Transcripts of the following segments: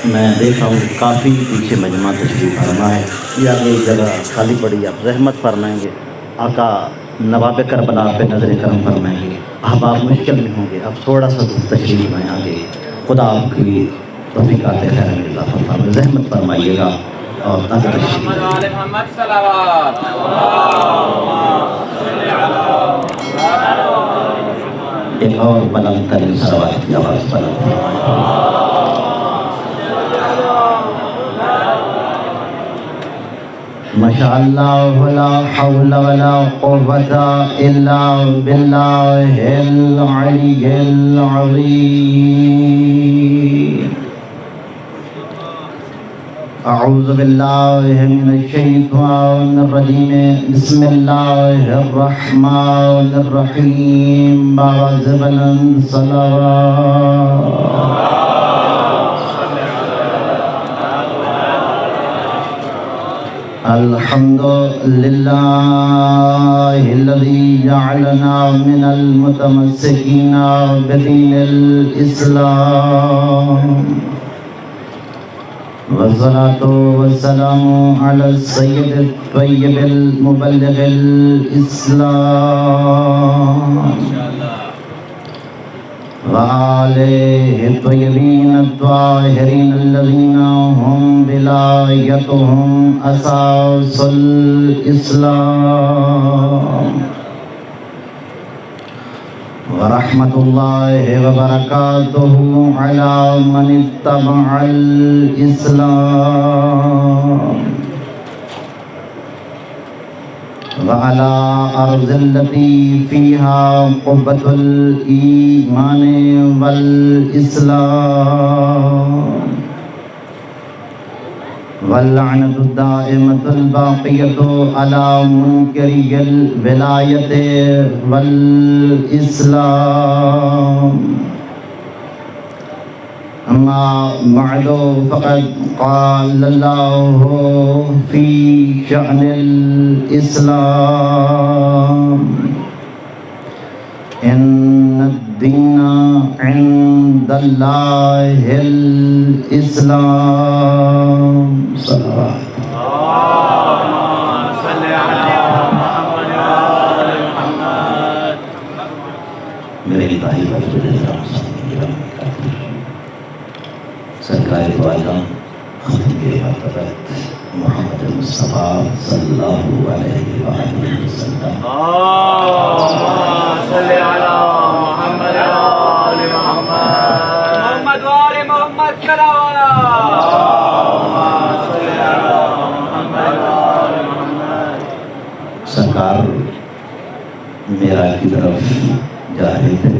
میں دیکھ رہا ہوں کافی پیچھے مجمع تشریف فرما ہے، یہ آگے ایک جگہ خالی پڑی، آپ رحمت فرمائیں گے، آقا نواب کربلا پہ نظر کرم فرمائیں گے، احباب مشکل میں ہوں گے، اب تھوڑا سا تشریف میں آگے، خدا آپ کی توفیقات خیر میں اللہ فرمائے، رحمت فرمائیے گا اور آگے تشریف ایک اور بلند ترین صلوات کی آواز بلند فرمائیں۔ ماشاء اللہ ولا حول ولا قوة الا باللہ العلی العظیم۔ اعوذ باللہ من الشیطان الرجیم، بسم اللہ الرحمن الرحیم، باواز بلند صلوات۔ الحمد للہ الذی جعلنا من المتمسکین بدین الاسلام، والصلاة والسلام علی السید الطیب المبلغ الاسلام، وآلہ الطیبین الطاہرین الذین ہم ولایتہم اساس الاسلام، ورحمۃ اللہ وبرکاتہ علی من اتبع الاسلام، وعلى أرض التي فيها قبة الإيمان والإسلام، واللعنة الدائمة الباقية على منكري الولاية والإسلام، أما بعد فقد قال الله في شأن الإسلام، إن الدين عند الله الإسلام، صلوات میرے بھائی سرکار دو عالم ختم حضرت محمد مصطفیٰ صلی اللہ علیہ وآلہ وسلم، صلی علی محمد آل محمد، محمد وآل محمد صلوات، صلی علی محمد آل محمد۔ سرکار معراج کی طرف جا رہے تھے،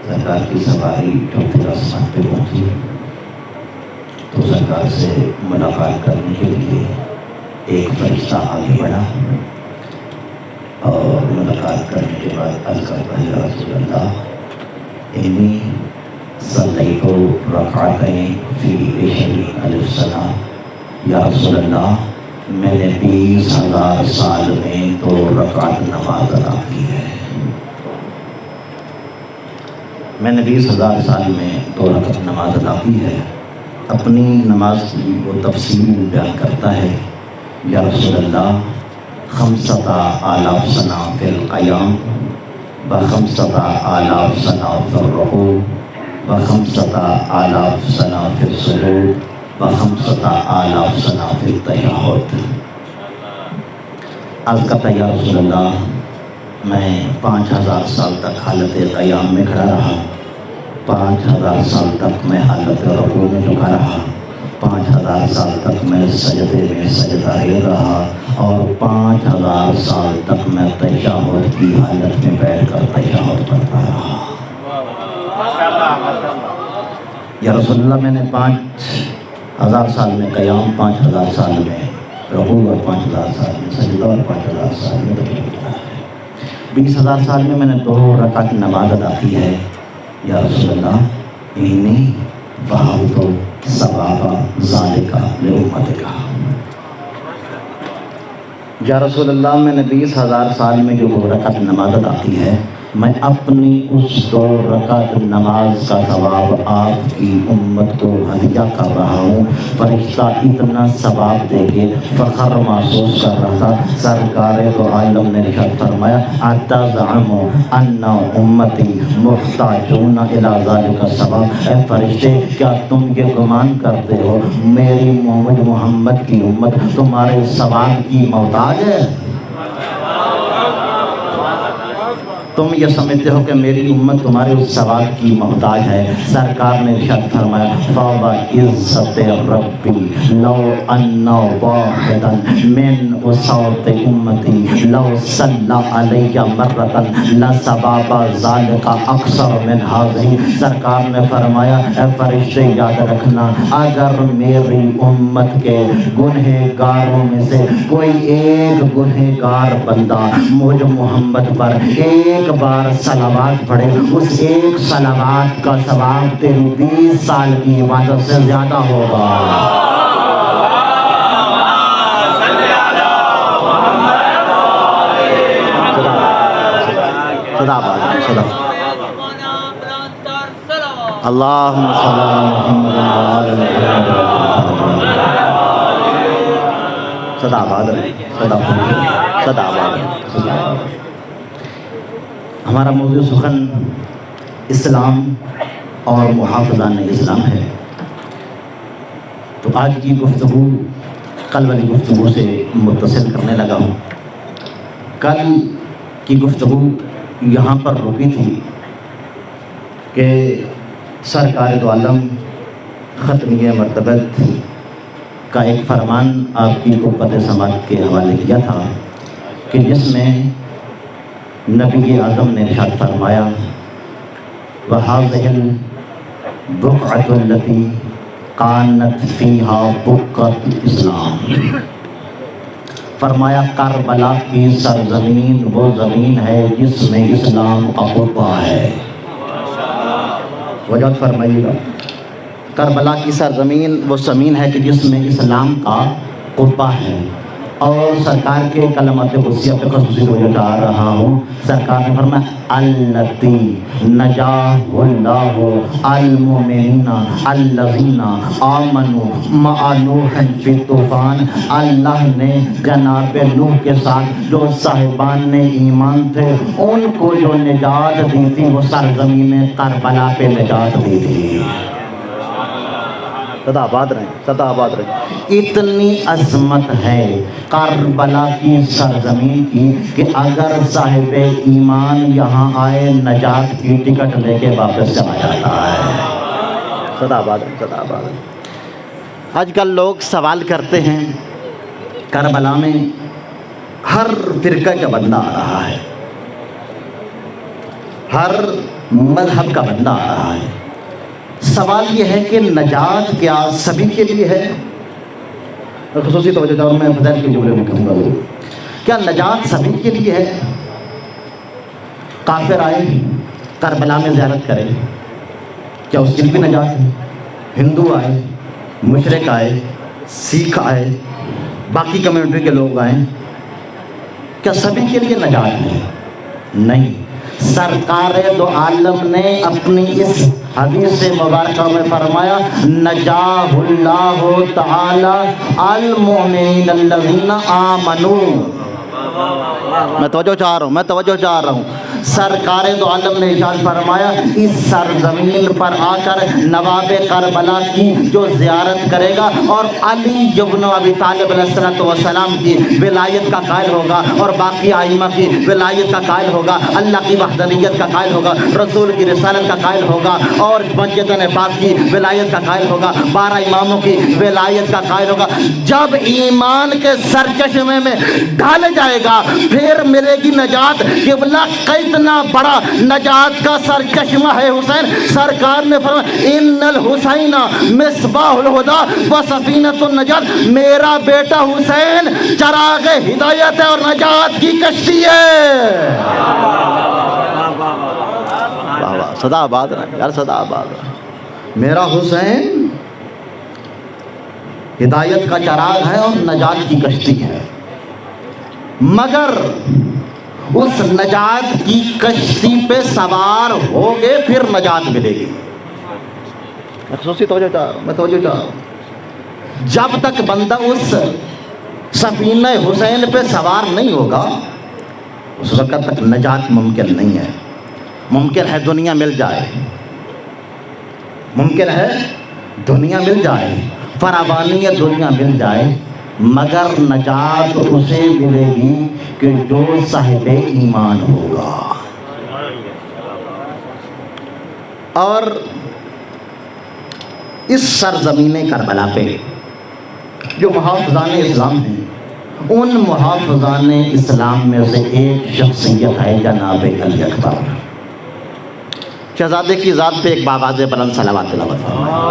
سرکار کی سواری چوتھے آسمان پہ پہنچی تو سرکار سے ملاقات کرنے کے لیے ایک فرشتہ آگے بڑھا اور ملاقات کرنے کے بعد عرض کرتا ہے، یا رسول اللہ انی صلیت رکعتین فی 20 الف سنہ، یا رسول اللہ میں نے 20,000 سال میں 2 رکعت نماز ادا کی ہے، میں نے 20,000 سال میں 2 رکعت نماز ادا کی ہے۔ اپنی نماز کی وہ تفصیل بیان کرتا ہے، یا رسول اللہ 5,000 سنہ فی القیام، و5,000 سنہ فی الرکوع، و5,000 سنہ فی السجود، و5,000 سنہ فی التشہد۔ عرض کرتا ہے، یا رسول اللہ میں 5,000 سال تک حالت قیام میں کھڑا رہا، 5,000 سال تک میں حالت رکوع میں جھکا رہا، 5,000 سال تک میں سجدے میں سجدہ رہا، اور 5,000 سال تک میں تشہد کی حالت میں بیٹھ کر تشہد کرتا رہا۔ یا رسول اللہ میں نے 5,000 سال میں قیام، 5,000 سال میں رکوع، اور 5,000 سال میں سجدہ، اور 5,000 سال میں تشہد کیا ہے۔ 20,000 سال میں نے 2 رکعت نماز ادا کی ہے، یا رسول اللہ انی وہبت ذالک لامتک۔ یا رسول اللہ، میں نے 20,000 سال میں جو 2 رکعت نماز ادا کی ہے، میں اپنی اس 2 رکعت نماز کا ثواب آپ کی امت کو ہدیہ کر رہا ہوں۔ فرشتہ اتنا ثواب دے کے فخر محسوس کر رہا تھا۔ سرکار دو عالم نے ارشاد فرمایا اتزعم ان امتی محتاجون الی ذلک الثواب۔ اے فرشتے، کیا تم یہ گمان کرتے ہو میری محمد کی امت تمہارے ثواب کی محتاج ہے؟ تم یہ سمجھتے ہو کہ میری امت تمہارے اس ثواب کی محتاج ہے؟ سرکار نے ارشاد فرمایا فَوَعِزَّتِ رَبِّي لَوْ أَنَّ وَاحِدًا مِّنْ أُصَوْتِ أُمَّتِي لَوْ صَلَّى عَلَيَّ مَرَّةً لَّثَوَابَ ذَلِكَ أَكْثَرُ مِنْ هَٰذِهِ۔ سرکار نے فرمایا اے فرشتے، یاد رکھنا، اگر میری امت کے گنہگاروں میں سے کوئی ایک گنہگار بندہ مجھ محمد پر ایک بار صلوات پڑھے، اس ایک صلوات کا ثواب تیری 20 سال کی عبادت سے زیادہ ہوگا۔ صدا اللہم صلی اللہ محمد صدا آباد صدا صدا آباد۔ ہمارا موضوع سخن اسلام اور محافظان اسلام ہے۔ تو آج کی گفتگو کل والی گفتگو سے متصل کرنے لگا ہوں۔ کل کی گفتگو یہاں پر رکی تھی کہ سرکار دو عالم ختمیہ مرتبت کا ایک فرمان آپ کی قوت سماعت کے حوالے کیا تھا کہ جس میں نبی اعظم نے ارشاد فرمایا وَهَٰذِهِ الْبُقْعَةُ الَّتِي كَانَتْ فِيهَا بُقْعَةُ الْإِسْلَامِ۔ فرمایا کربلا کی سرزمین وہ زمین ہے جس میں اسلام کا قبہ ہے۔ وجہ فرمائیے گا، کربلا کی سرزمین وہ زمین ہے کہ جس میں اسلام کا قبہ ہے۔ اور سرکار کے کلمات غصیہ پہ خصوصی رویہ جا رہا ہوں۔ سرکار نے فرمایا الَّتِي نَجَاهُ اللَّهُ الْمُؤْمِنِينَ الَّذِينَ آمَنُوا مَعَ نُوحٍ فِي الطُّوفَانِ۔ اللہ نے جناب نوح کے ساتھ جو صاحبان ایمان تھے ان کو جو نجات دی تھی وہ سرزمین کربلا پہ نجات دی تھی۔ صدا آباد رہیں، صدا آباد رہیں۔ اتنی عظمت ہے کربلا کی سرزمین کی کہ اگر صاحب ایمان یہاں آئے نجات کی ٹکٹ لے کے واپس چلا جاتا ہے۔ صدا آباد رہیں، صدا آباد رہیں۔ آج کل لوگ سوال کرتے ہیں کربلا میں ہر فرقہ کا بندہ آ رہا ہے، ہر مذہب کا بندہ آ رہا ہے۔ سوال یہ ہے کہ نجات کیا سبھی کے لیے ہے؟ خصوصی توجہ چاہوں میں فضائل کے جملے میں کہوں گا، کیا نجات سبھی کے لیے ہے؟ کافر آئے کربلا میں زیارت کرے، کیا اس کے لیے بھی نجات ہے؟ ہندو آئے، مشرک آئے، سکھ آئے، باقی کمیونٹی کے لوگ آئیں، کیا سبھی کے لیے نجات ہے؟ نہیں۔ سرکار دو عالم نے اپنی اس حدیث مبارکہ میں فرمایا نجاہ اللہ تعالی المؤمنین الذین آمنوا۔ میں توجہ چاہ رہا ہوں، سرکار دو عالم نے ارشاد فرمایا اس سرزمین پر آ کر نواب کربلا کی جو زیارت کرے گا اور علی ابن ابی طالب علیہ السلام کی ولایت کا قائل ہوگا اور باقی ائمہ کی ولایت کا قائل ہوگا، اللہ کی وحدانیت کا قائل ہوگا، رسول کی رسالت کا قائل ہوگا اور مسجد پاک کی ولایت کا قائل ہوگا، 12 اماموں کی ولایت کا قائل ہوگا۔ جب ایمان کے سرچشمے میں ڈال جائے گا پھر ملے گی نجات۔ قبلہ کتنا بڑا نجات کا سرچشمہ ہے حسین۔ سرکار نے فرمایا ان الحسین مصباح الہدی و سفینۃ النجات، میرا بیٹا حسین چراغ ہدایت ہے اور نجات کی کشتی ہے۔ صدا آباد رہے یار، صدا آباد رہے۔ میرا حسین ہدایت کا چراغ ہے اور نجات کی کشتی ہے، مگر اس نجات کی کشتی پہ سوار ہوگے پھر نجات ملے گی۔ خصوصی توجہ چاہ رہا ہوں، جب تک بندہ اس سفینہ حسین پہ سوار نہیں ہوگا اس وقت تک نجات ممکن نہیں ہے۔ ممکن ہے دنیا مل جائے، ممکن ہے دنیا مل جائے، فراوانی دنیا مل جائے، مگر نجات اسے ملے گی کہ جو صاحب ایمان ہوگا۔ اور اس سرزمین کربلا پہ جو محافظان اسلام ہیں، ان محافظان اسلام میں سے ایک شخصیت ہے جناب علی اکبر۔ شہزادے کی ذات پہ ایک باواز بلند صلوات تلاوت فرمائیں۔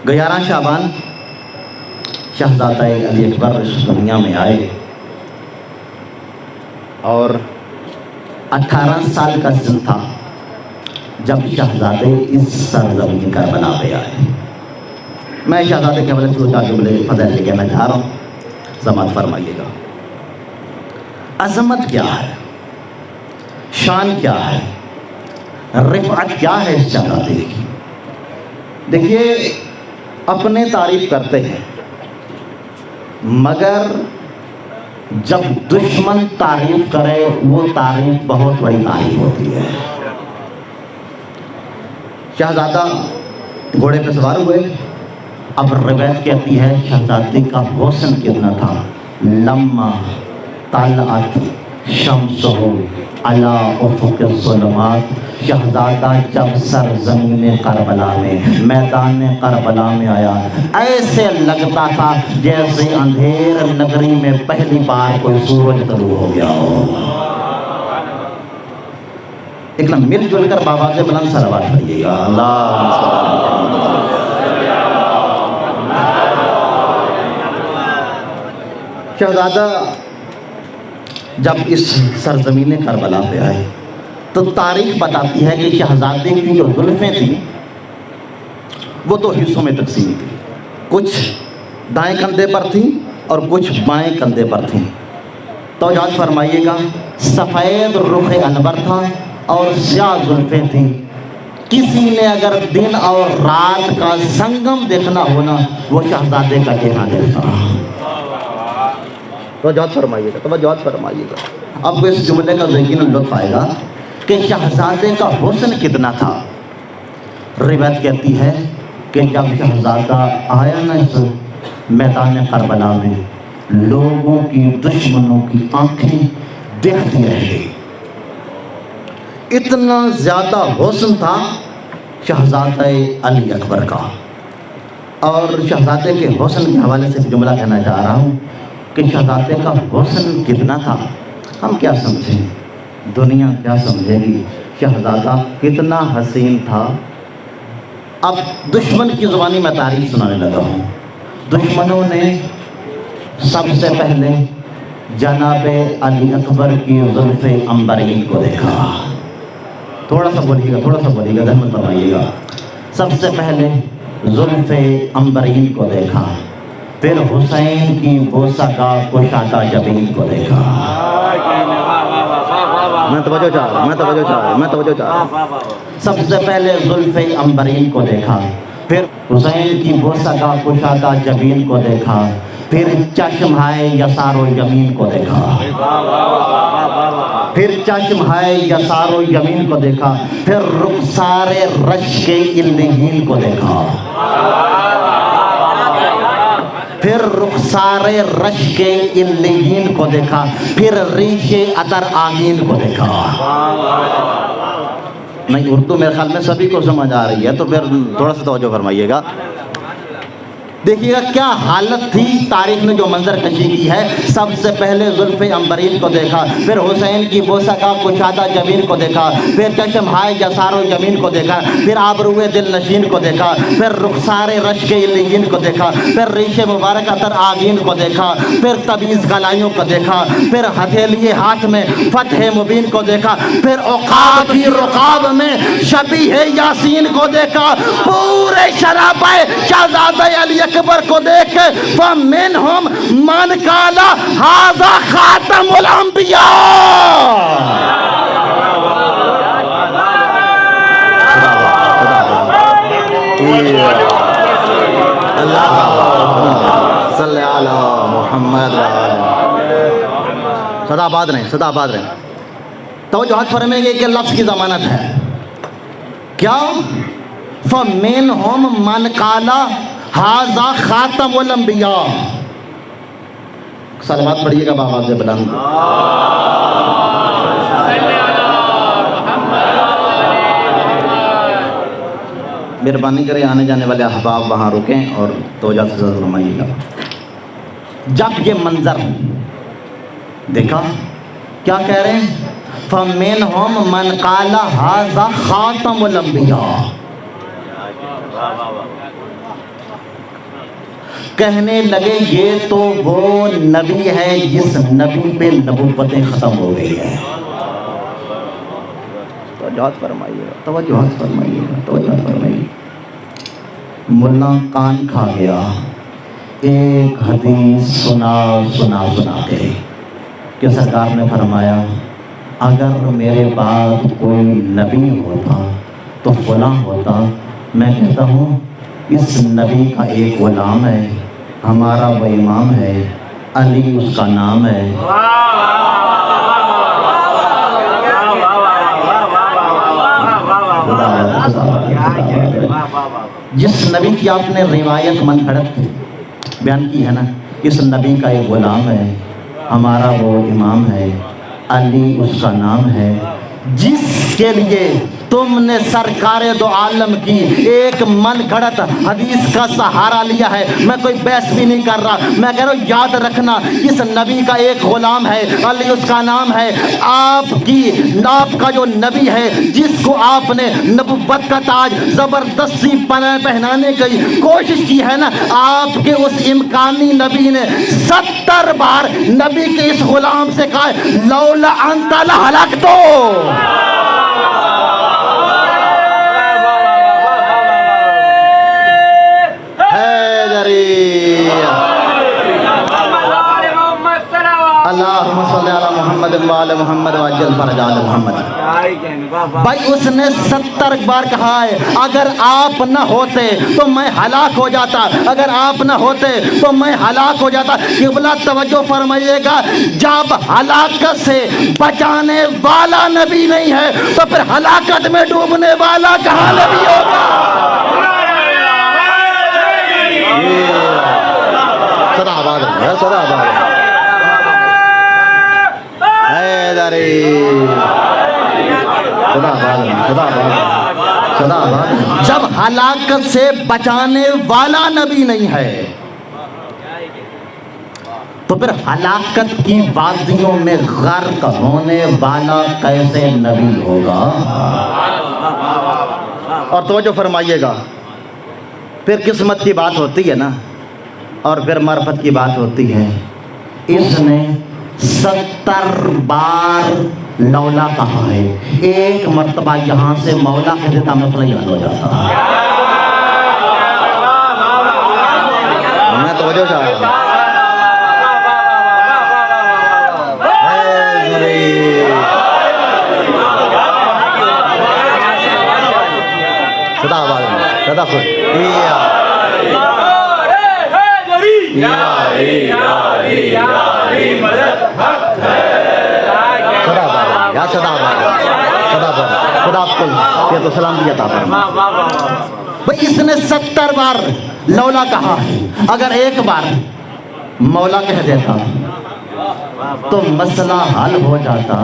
11 شعبان شہزادہ علی اکبر اس دنیا میں آئے اور 18 سال کا سن تھا جب شہزادے اس سرزمین کربلا پہ آئے۔ میں شہزادے کے حوالے سے دو چار جملے فضائل لے کے میں جا رہا ہوں، سماعت فرمائیے گا۔ عظمت کیا ہے، شان کیا ہے، رفعت کیا ہے اس شہزادے کی؟ دیکھیے، اپنے تعریف کرتے ہیں مگر جب دشمن تعریف کرے وہ تعریف بہت بڑی تعریف ہوتی ہے۔ شہزادہ گھوڑے پہ سوار ہوئے، اب روایت کہتی ہے شہزادی کا حسن کتنا تھا۔ لما طلعت شمسہ علی افق الظلمات، شہزادہ جب سرزمین کربلا میں میدان کربلا میں آیا ایسے لگتا تھا جیسے اندھیر نگری میں پہلی بار کوئی سورج طلوع ہو گیا ہو۔ ایک لمحہ مل جل کر بابا سے بلند صلوات پڑھیے گا۔ اللہ شہزادہ جب اس سرزمین کربلا پہ آئے تو تاریخ بتاتی ہے کہ شہزادے کی جو زلفیں تھیں وہ دو حصوں میں تقسیم تھی، کچھ دائیں کندھے پر تھیں اور کچھ بائیں کندھے پر تھیں۔ توجہ فرمائیے گا، سفید رخ انور تھا اور سیاہ زلفیں تھیں۔ کسی نے اگر دن اور رات کا سنگم دیکھنا ہونا وہ شہزادے کا چہرہ دیکھتا۔ توجہ فرمائیے گا، اب کو اس جملے کا یقیناً لطف آئے گا کہ شہزادے کا حسن کتنا تھا۔ روایت کہتی ہے کہ جب شہزادہ آیا نا اس میدان کربلا میں، لوگوں کی دشمنوں کی آنکھیں دیکھتی رہ گئی، اتنا زیادہ حسن تھا شہزادہ علی اکبر کا۔ اور شہزادے کے حسن کے حوالے سے جملہ کہنا چاہ رہا ہوں کہ شہزادے کا حسن کتنا تھا، ہم کیا سمجھیں، دنیا کیا سمجھے گی، شہزادہ کتنا حسین تھا۔ اب دشمن کی زبانی میں تعریف سنانے لگا ہوں۔ دشمنوں نے سب سے پہلے جناب علی اکبر کی زلف عنبرین کو دیکھا۔ تھوڑا سا بولیے گا، رحمت فرمائیے گا۔ سب سے پہلے زلف عنبرین کو دیکھا، پھر حسین کی بوسہ کا کشادہ جبین کو دیکھا۔ میں توجہ چاہ رہا ہوں۔ سب سے پہلے زلف عنبرین کو دیکھا، پھر حسین کی بوسہ کا کشادہ جبین کو دیکھا، پھر چشم ہائے یسار و یمین کو دیکھا، پھر چشم ہائے یسار و یمین کو دیکھا، پھر رخسار رش کے علیین کو دیکھا، پھر رخسار رش کے علیین کو دیکھا، پھر ریش عطر آگین کو دیکھا۔ نہیں، اردو میرے خیال میں سبھی کو سمجھ آ رہی ہے تو پھر تھوڑا سا توجہ فرمائیے گا۔ دیکھیے گا کیا حالت تھی، تاریخ نے جو منظر کشی کی ہے. سب سے پہلے زلف عمبرین کو دیکھا، پھر حسین کی بوسہ کا کشادہ جبین کو دیکھا، پھر چشم ہائے جسار و جمین کو دیکھا، پھر آبروئے دل نشین کو دیکھا، پھر رخسار رشک علیین کو دیکھا، پھر ریش مبارک عطر آگین کو دیکھا، پھر تبیز گلائیوں کو دیکھا، پھر ہتھیلی ہاتھ میں فتح مبین کو دیکھا، پھر عقاب کی رقاب میں شبیہ یاسین کو دیکھا. پورے شرابہ شہزادہ علی اکبر کو دیکھ کے فَمِنْهُمْ مَنْ قَالَ هَذَا خَاتَمُ الْأَنْبِيَاءِ. صلی علی محمد. صدا آباد رہیں، صدا آباد رہیں. توجہ فرمائیں گے کہ لفظ کی ضمانت ہے کیا؟ فَمِنْهُمْ مَنْ قَالَ هَذَا خَاتَمُ الْأَنْبِيَاءِ. صلوات پڑھیے گا بآواز بلند. مہربانی کریں آنے جانے والے احباب وہاں رکیں اور توجہ سے فرمائیے گا. جب یہ منظر دیکھا کیا کہہ رہے ہیں؟ فَمِنْهُمْ مَنْ قَالَ هَذَا خَاتَمُ الْأَنْبِيَاءِ. کہنے لگے یہ تو وہ نبی ہے جس نبی پہ نبوتیں ختم ہو گئی ہیں. توجہ فرمائیے، توجہ فرمائیے، توجہ فرمائیے. ملا کان کھا گیا ایک حدیث سنا کے کہ سرکار نے فرمایا اگر میرے بعد کوئی نبی ہوتا تو فلاں ہوتا. میں کہتا ہوں اس نبی کا ایک غلام ہے، ہمارا وہ امام ہے، علی اس کا نام ہے. جس نبی کی آپ نے روایت من گھڑت بیان کی ہے نا، اس نبی کا ایک غلام ہے، ہمارا وہ امام ہے، علی اس کا نام ہے. جس کے لیے تم نے سرکار دو عالم کی ایک من گھڑت حدیث کا سہارا لیا ہے. میں کوئی بحث بھی نہیں کر رہا، میں کہہ رہا ہوں یاد رکھنا اس نبی کا ایک غلام ہے، علی اس کا نام ہے. آپ کا جو نبی ہے جس کو آپ نے نبوت کا تاج زبردستی پہنانے کی کوشش کی ہے نا، آپ کے اس امکانی نبی نے 70 بار نبی کے اس غلام سے کہا لولا انت لہلکتو. اللہم صلی علی محمد وعلی محمد وعجل فرج آل محمد. بھائی اس نے 70 بار کہا ہے اگر آپ نہ ہوتے تو میں ہلاک ہو جاتا، اگر آپ نہ ہوتے تو میں ہلاک ہو جاتا. قبلہ توجہ فرمائیے گا، جب ہلاکت سے بچانے والا نبی نہیں ہے تو پھر ہلاکت میں ڈوبنے والا کہاں نبی ہوگا؟ صدا آباد ہے، صدا آباد ہے. جب ہلاکت سے بچانے والا نبی نہیں ہے تو پھر ہلاکت کی وادیوں میں غرق ہونے والا کیسے نبی ہوگا؟ اور توجہ فرمائیے گا، پھر قسمت کی بات ہوتی ہے نا اور پھر معرفت کی بات ہوتی ہے. اس نے 70 بار لولا کہا ہے، ایک مرتبہ یہاں سے مولا کہہ دیتا مسئلہ حل ہو جاتا. میں توجہ چاہ رہا ہوں. صدا آواز صدا خود خدا آپ کو یہ تو سلام دیا تھا. بھئی اس نے 70 بار لولا کہا، اگر ایک بار مولا کہہ دیتا تو مسئلہ حل ہو جاتا.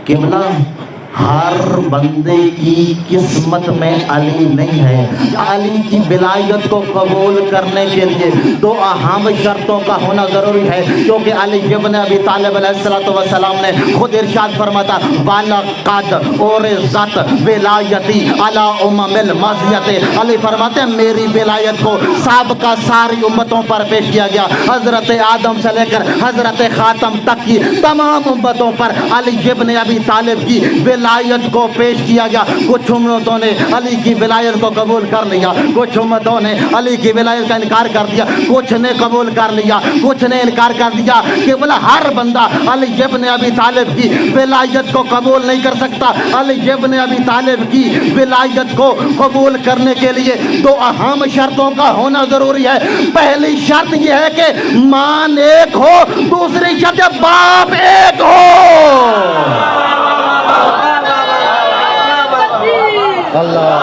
قبلہ ہر بندے کی قسمت میں علی نہیں ہے۔ علی کی ولایت کو قبول کرنے کے لیے دو اہم شرطوں کا ہونا ضروری ہے، کیونکہ علی ابن ابی طالب علیہ السلام نے خود ارشاد فرماتا وَلَقَدْ عُرِضَتْ وِلَایَتِی عَلیٰ أُمَمِ الْمَاضِیَةِ، علی فرماتے ہیں میری ولایت کو سابقہ ساری امتوں پر پیش کیا گیا، حضرت آدم سے لے کر حضرت خاتم تک کی تمام امتوں پر علی ابن ابی طالب کی ولایت کو پیش کیا گیا۔ کچھ امتوں نے علی کی ولایت کو قبول کر لیا، کچھ امتوں نے علی کی ولایت کا انکار کر دیا، کچھ نے قبول کر لیا، کچھ نے انکار کر دیا کہ بولا ہر بندہ علی ابن ابی طالب کی ولایت کو قبول نہیں کر سکتا۔ علی ابن ابی طالب کی ولایت کو قبول کرنے کے لیے دو اہم شرطوں کا ہونا ضروری ہے۔ پہلی شرط یہ ہے کہ ماں ایک ہو، دوسری شرط ہے باپ ایک ہو۔ اللہ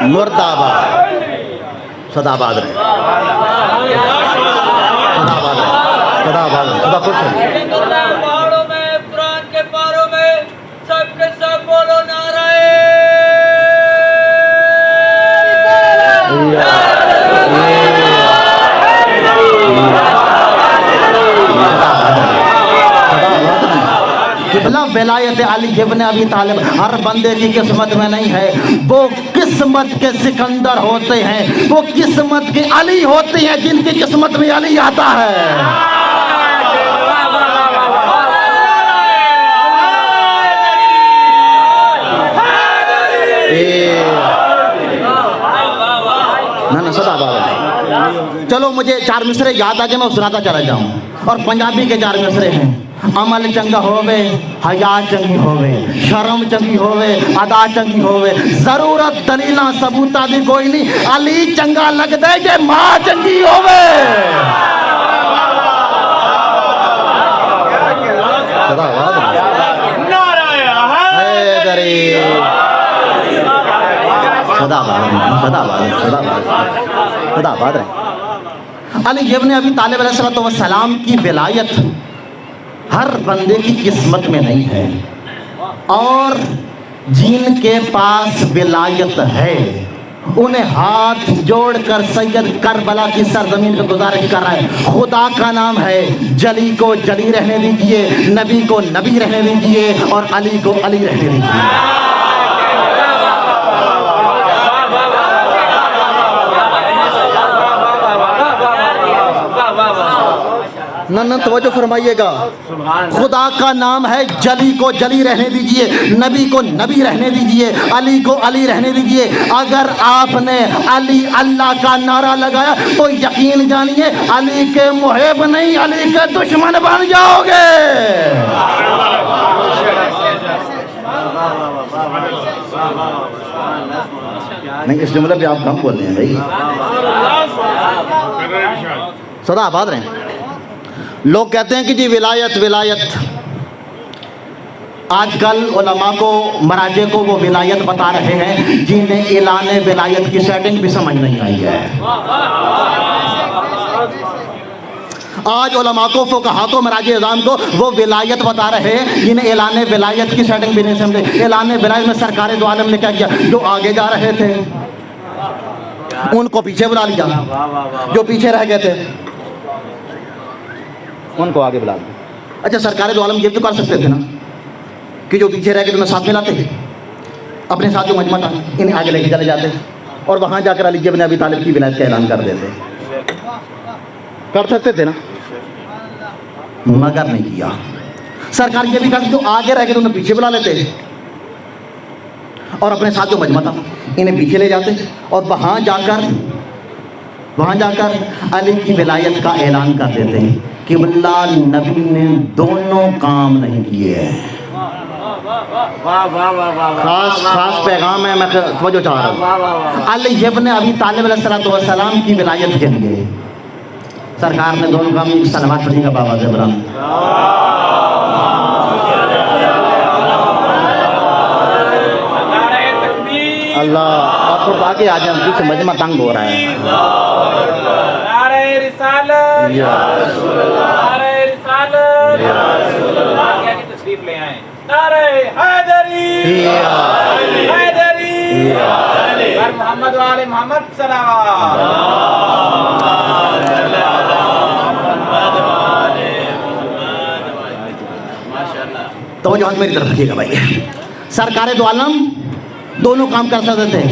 مرد آباد صدا آباد رہے، صدا آباد رہے، صدا آباد رہے، صدا خوش رہے۔ پہاڑوں میں قرآن کے پاروں میں سب کے سب بولو نعرہ قبلہ ولایت علی ابن ابی طالب ہر بندے کی قسمت میں نہیں ہے۔ وہ قسمت کے سکندر ہوتے ہیں، وہ قسمت کے علی ہوتے ہیں جن کی قسمت میں علی آتا ہے۔ نا صدا بابا، چلو مجھے چار مصرے یاد آ جائے میں سناتا چلا جاؤں، اور پنجابی کے چار مصرے ہیں۔ عمل چنگا ہووے، حیا چنگی ہووے، شرم چنگی ہووے، ادا چنگی ہووے، ضرورت دلیلاں ثبوتاں دی کوئی نہیں، علی چنگا لگ دے جے ماں چنگی ہووے۔ علی ابن ابی طالب علیہ السلام کی ولایت ہر بندے کی قسمت میں نہیں ہے، اور جن کے پاس ولایت ہے انہیں ہاتھ جوڑ کر سید کربلا کی سرزمین پہ گزارش کر رہا ہے، خدا کا نام ہے جلی کو جلی رہنے دیجئے، نبی کو نبی رہنے دیجئے، اور علی کو علی رہنے دیجئے۔ نہ توجہ فرمائیے گا، خدا کا نام ہے جلی کو جلی رہنے دیجئے، نبی کو نبی رہنے دیجئے، علی کو علی رہنے دیجئے۔ اگر آپ نے علی اللہ کا نعرہ لگایا تو یقین جانیے علی کے محب نہیں علی کے دشمن بن جاؤ گے۔ نہیں اس جملے پہ آپ کم بول رہے ہیں بھائی، صدا آباد رہیں۔ لوگ کہتے ہیں کہ جی ولایت ولایت، آج کل علماء کو مراجع کو وہ ولایت بتا رہے ہیں جنہیں اعلان ولایت کی سیٹنگ بھی سمجھ نہیں آئی ہے۔ آج علماء کو فقہا کو مراجع اعظام کو وہ ولایت بتا رہے ہیں جنہیں اعلان ولایت کی سیٹنگ بھی نہیں سمجھے۔ اعلان ولایت میں سرکار دو عالم نے کیا کیا، جو آگے جا رہے تھے ان کو پیچھے بلا لیا، جو پیچھے رہ گئے تھے ان کو آگے بلا دیا۔ اچھا سرکار دو عالم یہ تو کر سکتے تھے نا کہ جو پیچھے رہ کے تمہیں ساتھ میں لاتے اپنے ساتھ جو مجمع تھا انہیں آگے لے کے چلے جاتے اور وہاں جا کر علی ابن ابی طالب کی ولایت کا اعلان کر دیتے، کر سکتے تھے نا، مگر نہیں کیا۔ سرکار یہ بھی کہا جو آگے رہ کے تمہیں پیچھے بلا لیتے اور اپنے ساتھ جو مجمع تھا انہیں پیچھے لے جاتے اور وہاں جا کر علی کی ولایت کا اعلان کر دیتے ہیں کہ اللہ نبی نے دونوں کام نہیں کیے ہیں۔ خاص پیغام ہے، میں توجہ چاہ رہا ہوں۔ علی ابن ابی طالب علیہ السلام کی ولایت کے لیے سرکار نے دونوں کام، سلوات پڑھی کا بابا زبران، اللہ آپ تھوڑا آگے آ جائیں، پیچھے مجمع تنگ ہو رہا ہے. نعرہ رسالت یا رسول اللہ، نعرہ رسالت یا رسول اللہ. آگے آگے تشریف لے آئیں. نعرہ حیدری حیدری بر محمد و آل محمد صلوات. توجہ میری طرف رکھیے گا بھائی. سرکار دو عالم دونوں کام کر سکتے تھے.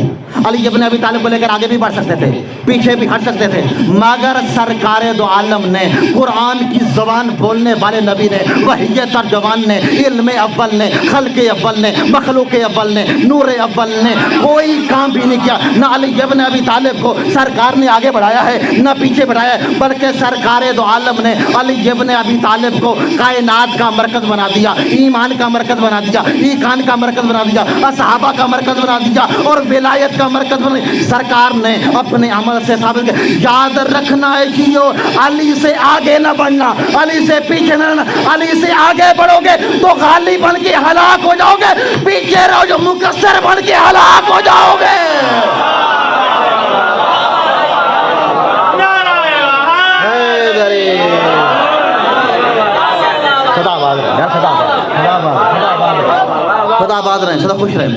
علی ابن ابی طالب کو لے کر آگے بھی بڑھ سکتے تھے، پیچھے بھی ہٹ سکتے تھے، مگر سرکار دو عالم نے، قرآن کی زبان بولنے والے نبی نے، وحی ترجمان نے، علم اول نے، خلق اول نے، مخلوق اول نے، نور اول نے کوئی کام بھی نہیں کیا. نہ علی ابن ابی طالب کو سرکار نے آگے بڑھایا ہے نہ پیچھے بڑھایا ہے، بلکہ سرکار دو عالم نے علی ابن ابی طالب کو کائنات کا مرکز بنا دیا، ایمان کا مرکز بنا دیا، ایقان کا مرکز بنا دیا، صحابہ کا مرکز بنا دیا اور ولایت کا مرکز بنا دیا. سرکار نے اپنے عمل سے ثابت کیا. یاد رکھنا ہے جیو، علی سے آگے نہ بڑھنا، علی سے پیچھے نہ رہنا. علی سے آگے بڑھو گے تو غالب بن کے ہلاک ہو جاؤ گے، پیچھے رہو جو مقصر بن کے ہلاک ہو جاؤ گے. خدا آباد رہیں، سدا خوش رہیں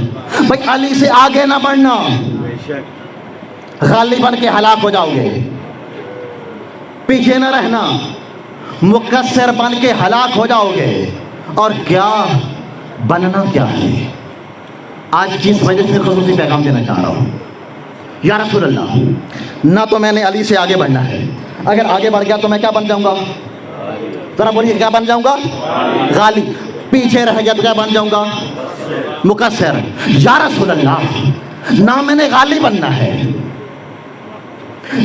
بھائی. علی سے آگے نہ بڑھنا، غالب بن کے ہلاک ہو جاؤ گے. پیچھے نہ رہنا، مقصر بن کے ہلاک ہو جاؤ گے. اور کیا بننا کیا ہے؟ آج جس وجہ سے خصوصی پیغام دینا چاہ رہا ہوں. یا رسول اللہ، نہ تو میں نے علی سے آگے بڑھنا ہے، اگر آگے بڑھ گیا تو میں کیا بن جاؤں گا؟ ذرا بولیے کیا بن جاؤں گا؟ غالب. پیچھے رہ گیا تو کیا بن جاؤں گا؟ مقصر. یا رسول اللہ، نہ میں نے غالب بننا ہے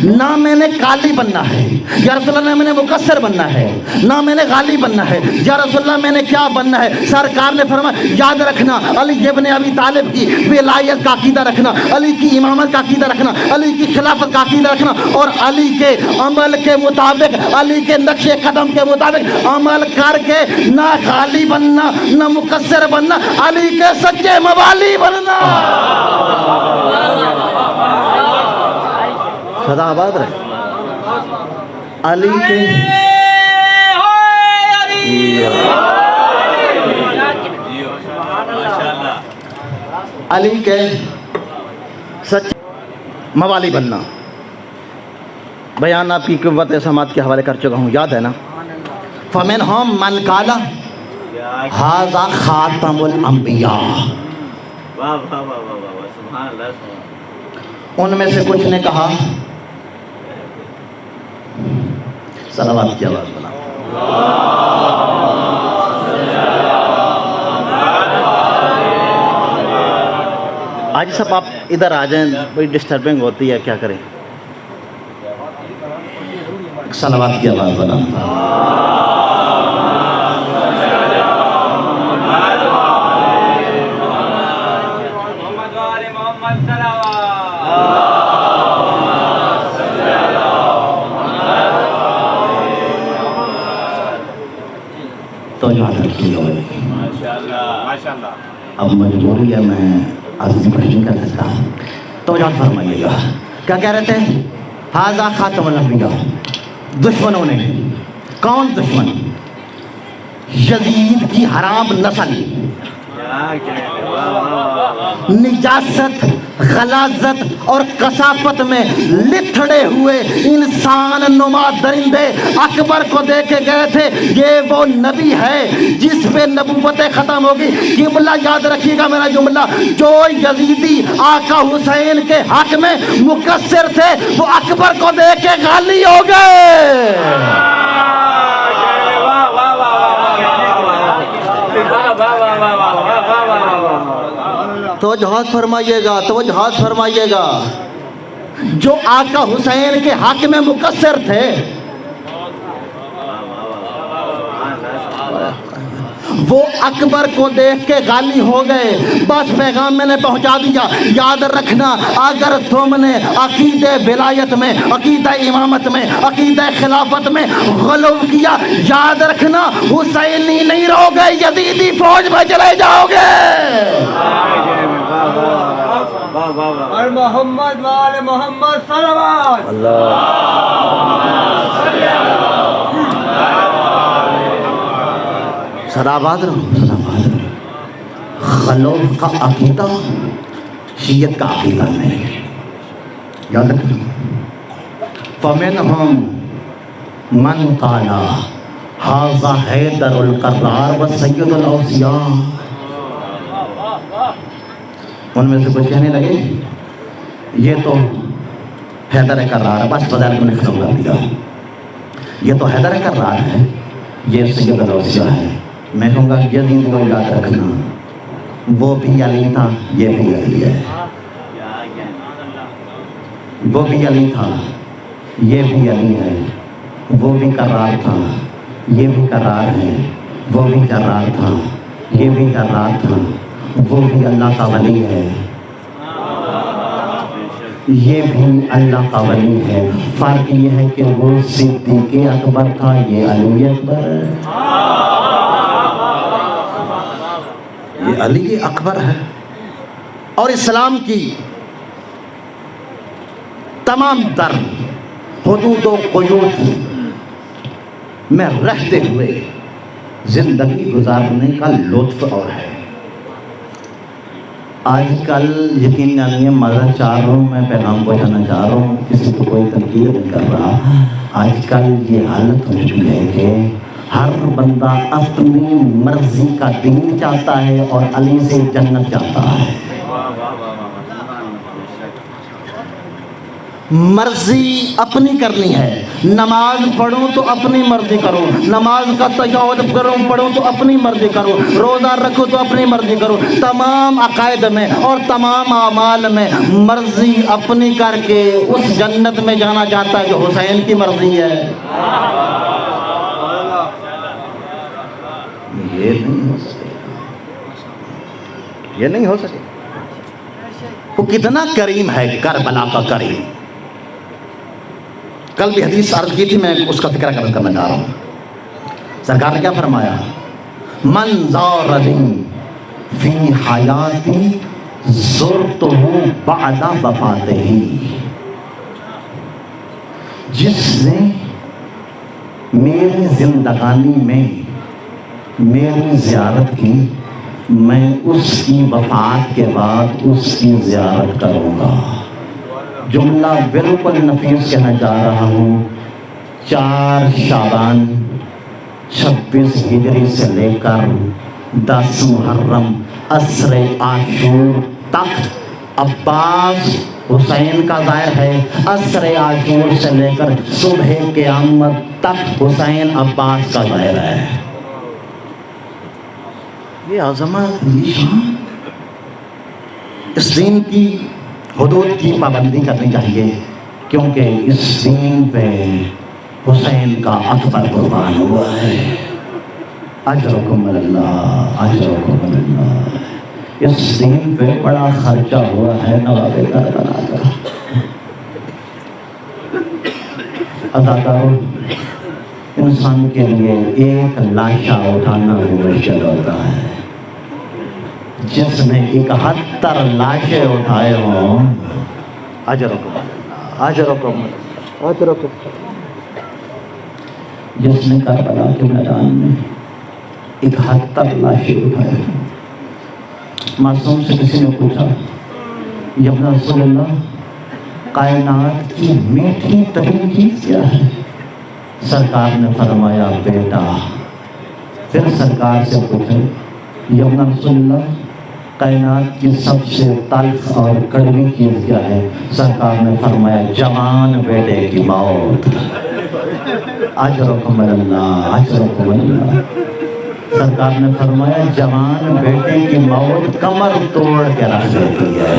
نہ میں نے قالی بننا ہے. یا رسول اللہ، نہ میں نے مقصر بننا ہے نہ میں نے غالب بننا ہے. یا رسول اللہ، میں نے کیا بننا ہے؟ سرکار نے فرمایا یاد رکھنا، علی ابن ابی طالب کی ولایت کا عقیدہ رکھنا، علی کی امامت کا عقیدہ رکھنا، علی کی خلافت کا عقیدہ رکھنا اور علی کے عمل کے مطابق، علی کے نقش قدم کے مطابق عمل کر کے نہ غالب بننا نہ مقصر بننا، علی کے سچے موالی بننا. خدا آباد رہے. علی کے علی کے سچ موالی بننا. بیان آپ کی قوت سماعت کے حوالے کر چکا ہوں، یاد ہے نا؟ فَمِنْهُمْ مَنْ قَالَ هَذَا خَاتَمُ الْأَنْبِيَاءِ. ان میں سے کچھ نے کہا، صلوات کی آواز بنا. آج سب آپ ادھر آ جائیں، بڑی ڈسٹربنگ ہوتی ہے، کیا کریں؟ صلوات کی آواز بنا. تو یاد رکھیے اب مجبوری ہے، میں عزیز نہیں کر سکتا. تو یاد فرمائیے گا کیا کہہ رہے تھے؟ ھذا خاتم الانبیاء. دشمنوں نے، کون دشمن؟ یزید کی حرام نسل، نجاست، غلاظت اور کثافت میں لتھڑے ہوئے انسان نما درندے اکبر کو دیکھ کے گئے تھے یہ وہ نبی ہے جس پہ نبوتیں ختم ہوگی. قبلہ یاد رکھیے گا میرا جملہ، جو یزیدی آقا حسین کے حق میں مقصر تھے وہ اکبر کو دیکھ کے غالی ہو گئے. توجہ فرمائیے گا، توجہ فرمائیے گا. جو آقا حسین کے حق میں مقصر تھے وہ اکبر کو دیکھ کے غالی ہو گئے. بس پیغام میں نے پہنچا دیا. یاد رکھنا، اگر تم نے عقیدہ ولایت میں، عقیدہ امامت میں، عقیدہ خلافت میں غلو کیا، یاد رکھنا حسینی نہیں رہو گے، یزیدی فوج میں چلے جاؤ گے. اور محمد وال محمد صلوات صداباد رہو، صداباد رہو۔ خلوف کا عقیدہ شیعت کا عقیدہ نہیں، یاد رکھنا۔ فَمِنْهُمْ مَنْ قَالَ هَذَا حیدر القرار وسید الاوصیاء، ان میں سے کچھ کہنے لگے یہ تو حیدر کرار ہے، بس فضائل کو ختم کر دیا، یہ تو حیدر کرار ہے، یہ سید الاوصیاء ہے۔ میں کہوں گا یزید کو یاد رکھنا، وہ بھی علی تھا، یہ بھی علی ہے، وہ بھی علی تھا، یہ بھی علی ہے، وہ بھی کرار تھا، یہ بھی کرار ہے، وہ بھی کرار تھا، یہ بھی کرار تھا، وہ بھی اللہ کا ولی ہے، یہ بھی اللہ کا ولی ہے۔ فرق یہ ہے کہ وہ صدیق اکبر تھا، یہ علی اکبر ہے، یہ علی اکبر ہے۔ اور اسلام کی تمام تر حدود و قیود میں رہتے ہوئے زندگی گزارنے کا لطف اور ہے۔ آج کل یقین جانیے مزہ چاہ رہا ہوں، میں پیغام پہنچانا چاہ رہا ہوں، کسی کو کوئی تنقید نہیں کر رہا۔ آج کل یہ حالت ہو چکی ہے کہ ہر بندہ اپنی مرضی کا دین چاہتا ہے اور علی سے جنت چاہتا ہے۔ مرضی اپنی کرنی ہے، نماز پڑھوں تو اپنی مرضی کرو، نماز کا تشہد پڑھوں تو اپنی مرضی کرو، روزہ رکھو تو اپنی مرضی کرو، تمام عقائد میں اور تمام اعمال میں مرضی اپنی کر کے اس جنت میں جانا چاہتا ہے جو حسین کی مرضی ہے۔ یہ نہیں ہو سکے، یہ نہیں ہو سکے۔ وہ کتنا کریم ہے کربلا کا کریم۔ کل بھی حدیث عرض کی تھی، میں اس کا فکر کرنا چاہ رہا ہوں۔ سرکار نے کیا فرمایا؟ من زارنی فی حیاتی زرتہ بعد وفاتہ، جس نے میری زندگانی میں میری زیارت کی، میں اس کی وفات کے بعد اس کی زیارت کروں گا۔ جملہ بالکل نفیس کہنا چاہ رہا ہوں۔ 4 شعبان 26 ہجری سے لے کر 10 محرم عصر عاشور تک عباس حسین کا ظاہر ہے، عصر عاشور سے لے کر صبح قیامت تک حسین عباس کا ظاہر ہے۔ یہ عظمت، یہ شان، اس دین کی حدود کی پابندی کرنی چاہیے، کیونکہ اس دین پہ حسین کا اکبر قربان ہوا ہے۔ اجرکم اللہ، اجرکم اللہ۔ اس دین پہ بڑا خرچہ ہوا ہے نواب کربلا کا۔ اداکاروں، انسان کے لیے ایک لاشا اٹھانا بھی مشکل ہوتا ہے، جس نے 71 لاشیں اٹھائے ہوں، اجرکم اللہ، اجرکم اللہ، اجرکم اللہ۔ جس نے کربلا کے میدان میں 71 لاشیں اٹھائے ہوں۔ معصوم سے کسی نے پوچھا، یا رسول اللہ، کائنات کی میٹھی ترین چیز کیا ہے؟ سرکار نے فرمایا بیٹا۔ پھر سرکار سے پوچھے، یا رسول اللہ، کائنات کی سب سے تلخ اور کڑوی چیز کیا ہے؟ سرکار نے فرمایا جوان بیٹے کی موت۔ اجرکم اللہ، اجرکم اللہ۔ سرکار نے فرمایا جوان بیٹے کی موت کمر توڑ کے رکھ دیتی ہے۔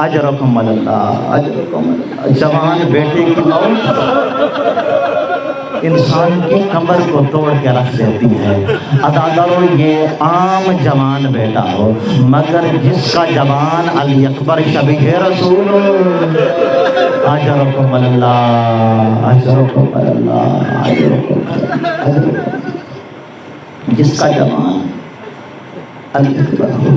اجرکم اللہ، اجرکم اللہ۔ جوان بیٹے کی موت انسان کی کمر کو توڑ کے رکھ دیتی ہے۔ عزیزو، یہ عام جوان بیٹا ہو، مگر جس کا جوان علی اکبر شبیہ رسول ہو۔ اجرکم اللہ، اجرکم اللہ، اجرکم اللہ۔ جس کا جوان علی اکبر ہو۔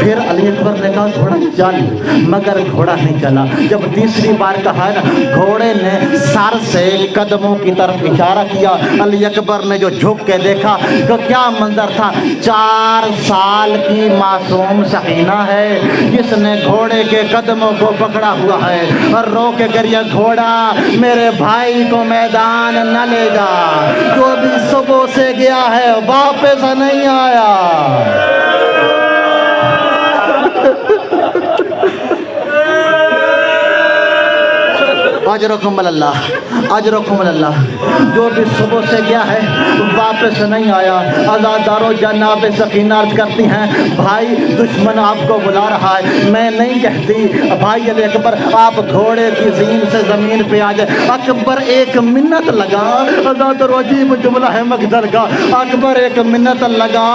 پھر علی اکبر نے کہا گھوڑا چل، مگر گھوڑا نہیں چلا۔ جب تیسری بار کہا نا، گھوڑے نے سر سے قدموں کی طرف اشارہ کیا۔ علی اکبر نے جو جھک کے دیکھا تو کیا منظر تھا، 4 سال کی معصوم سکینہ ہے جس نے گھوڑے کے قدموں کو پکڑا ہوا ہے اور رو کے کریا، گھوڑا میرے بھائی کو میدان نہ لے جا، جو بھی صبح سے گیا ہے واپس نہیں آیا۔ اجرکم اللہ، اجرکم اللہ، جو بھی صبح سے گیا ہے واپس نہیں آیا۔ عزادارو جناب سکینہ عرض کرتی ہیں، بھائی دشمن آپ کو بلا رہا ہے، میں نہیں کہتی بھائی علی اکبر آپ گھوڑے کی زین سے زمین پہ آ جائے۔ اکبر ایک منت لگا، عزادارو عجیب جملہ ہے مقدر کا، اکبر ایک منت لگا۔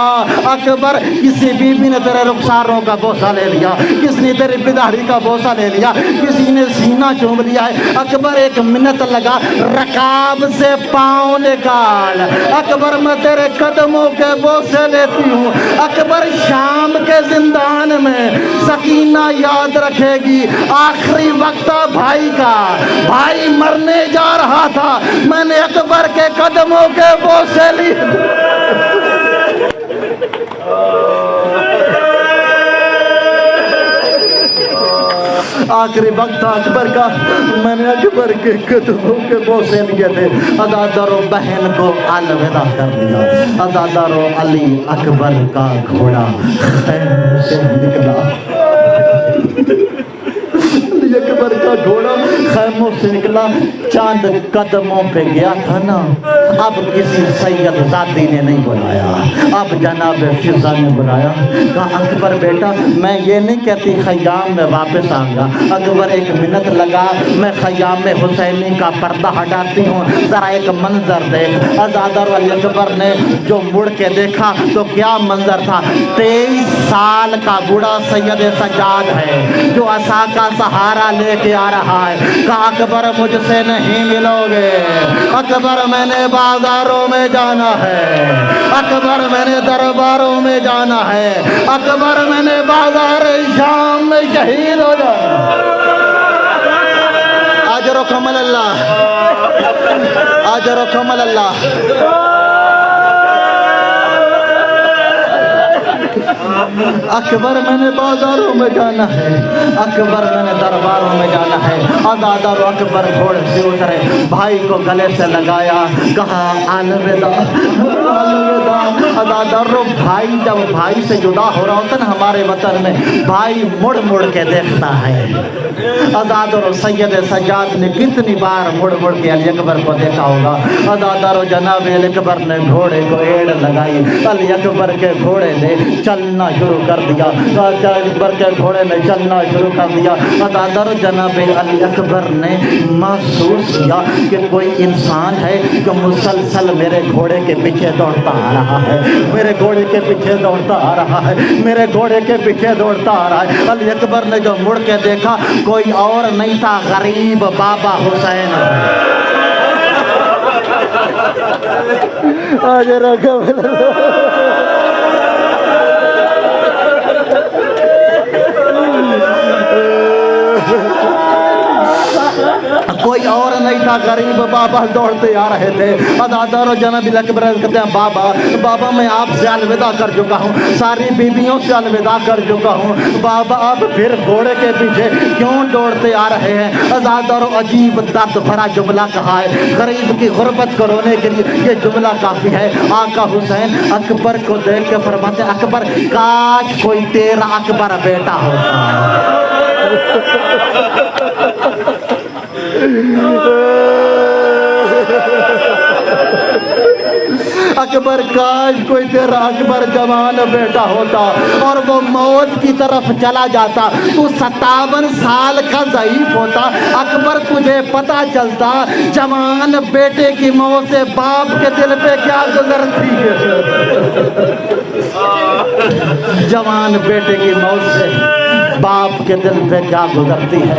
اکبر کسی بیوی نے تیرے رخساروں کا بوسہ لے لیا، کسی نے تیری بداہری کا بوسہ لے لیا، کسی نے سینہ چوم لیا ہے۔ اکبر ایک منت لگا، رکاب سے پاؤں نکال، اکبر میں تیرے قدموں کے بوسے لیتی ہوں۔ اکبر شام کے زندان میں سکینہ یاد رکھے گی، آخری وقت تھا بھائی کا، بھائی مرنے جا رہا تھا، میں نے اکبر کے قدموں کے بوسے لیے۔ آخری وقت تھا اکبر کا، میں نے اکبر کے قدموں کے بوسے لیے تھے۔ عزادارو بہن کو الوداع کر دیا۔ عزادارو علی اکبر کا گھوڑا خیمے سے نکلا، علی اکبر کا گھوڑا خیموں سے نکلا، چاند قدموں پہ گیا تھا نا، اب کسی سید زادی نے نہیں بلایا، اب جناب فضا نے بلایا، کہا اکبر بیٹا میں یہ نہیں کہتی خیام میں واپس آؤں گا۔ اکبر ایک منت لگا، میں خیام میں حسینی کا پردہ ہٹاتی ہوں، ذرا ایک منظر دیکھ۔ عزادارو علی اکبر نے جو مڑ کے دیکھا تو کیا منظر تھا، 23 سال کا بوڑھا سید سجاد ہے جو عصا کا سہارا لے کے آ رہا ہے۔ کہا اکبر مجھ سے نہیں ملو گے، اکبر میں نے بازاروں میں جانا ہے، اکبر میں نے درباروں میں جانا ہے، اکبر میں نے بازار شام میں شہید ہو جانا۔ اجرکم اللہ، اجرکم اللہ۔ اکبر میں نے بازاروں میں جانا ہے، اکبر میں نے درباروں میں جانا ہے۔ عزادارو اکبر گھوڑے سے اترے، بھائی کو گلے سے لگایا، کہا الوداع، الوداع۔ عزادارو بھائی جب بھائی سے جدا ہو رہا ہوتا نا ہمارے وطن میں، بھائی مڑ مڑ کے دیکھتا ہے۔ عزادارو سید سجاد نے کتنی بار مڑ مڑ کے علی اکبر کو دیکھا ہوگا۔ عزادارو جناب علی اکبر نے گھوڑے کو ایڑ لگائی، علی اکبر کے گھوڑے نے چلنا شروع کر دیا، اکبر کے گھوڑے نے چلنا شروع کر دیا۔ عزادارو جناب علی اکبر نے محسوس کیا کہ کوئی انسان ہے جو مسلسل میرے گھوڑے کے پیچھے دوڑتا آ رہا ہے، میرے گھوڑے کے پیچھے دوڑتا آ رہا ہے، میرے گھوڑے کے پیچھے دوڑتا آ رہا ہے۔ علی اکبر نے جو مڑ کے دیکھا کوئی اور نہیں تھا، غریب بابا حسین۔ کوئی اور نہیں تھا، غریب بابا دوڑتے آ رہے تھے۔ عزادارو جناب علی اکبر کہتے ہیں بابا، بابا میں آپ سے الوداع کر چکا ہوں، ساری بیویوں سے الوداع کر چکا ہوں، بابا آپ پھر گھوڑے کے پیچھے کیوں دوڑتے آ رہے ہیں؟ عزادارو عجیب درد بھرا جملہ کہا ہے، غریب کی غربت کو رونے کے لیے یہ جملہ کافی ہے۔ آقا حسین اکبر کو دیکھ کے فرماتے ہیں، اکبر کاش کوئی تیرا اکبر بیٹا ہوتا۔ اکبر کاش کوئی تیرا اکبر جوان بیٹا ہوتا اور وہ موت کی طرف چلا جاتا، تو 57 سال کا ضعیف ہوتا، اکبر تجھے پتا چلتا جوان بیٹے کی موت سے باپ کے دل پہ کیا گزرتی ہے، جوان بیٹے کی موت سے باپ کے دل پہ کیا گزرتی ہے۔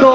2